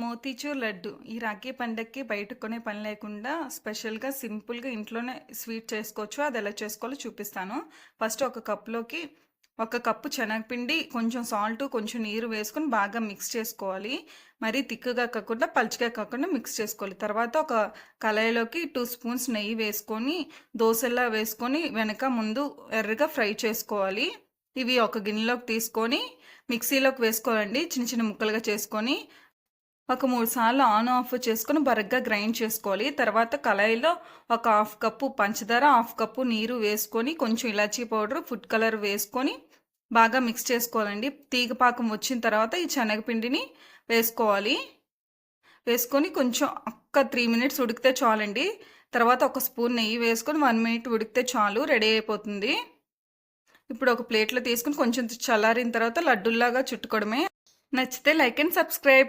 మోతీచూర్ లడ్డు ఈ రాఖీ పండగకి బయట కొనే పని లేకుండా స్పెషల్‌గా సింపుల్‌గా ఇంట్లోనే స్వీట్ చేసుకోవచ్చు. అది ఎలా చేసుకోవాలో చూపిస్తాను. ఫస్ట్ ఒక కప్‌లోకి ఒక కప్పు శనగపిండి, కొంచెం సాల్టు, కొంచెం నీరు వేసుకొని బాగా మిక్స్ చేసుకోవాలి. మరీ తిక్కుగా కాకుండా, పలుచగా కాకుండా మిక్స్ చేసుకోవాలి. తర్వాత ఒక కళాయిలోకి 2 స్పూన్స్ నెయ్యి వేసుకొని, దోసల్లా వేసుకొని వెనక ముందు ఎర్రగా ఫ్రై చేసుకోవాలి. ఇవి ఒక గిన్నెలోకి తీసుకొని మిక్సీలోకి వేసుకోవాలండి. చిన్న చిన్న ముక్కలుగా చేసుకొని ఒక 3 సార్లు ఆన్ ఆఫ్ చేసుకొని బరగ్గా గ్రైండ్ చేసుకోవాలి. తర్వాత కళాయిలో ఒక హాఫ్ కప్పు పంచదార, హాఫ్ కప్పు నీరు వేసుకొని, కొంచెం ఇలాచీ పౌడర్, ఫుడ్ కలర్ వేసుకొని బాగా మిక్స్ చేసుకోవాలండి. తీగ పాకం వచ్చిన తర్వాత ఈ శనగపిండిని వేసుకోవాలి. వేసుకొని కొంచెం 3 మినిట్స్ ఉడికితే చాలండి. తర్వాత ఒక స్పూన్ నెయ్యి వేసుకొని 1 మినిట్ ఉడికితే చాలు, రెడీ అయిపోతుంది. ఇప్పుడు ఒక ప్లేట్లో తీసుకొని కొంచెం చల్లారిన తర్వాత లడ్డూల్లాగా చుట్టుకోవడమే. నచ్చితే లైక్ అండ్ సబ్స్క్రైబ్.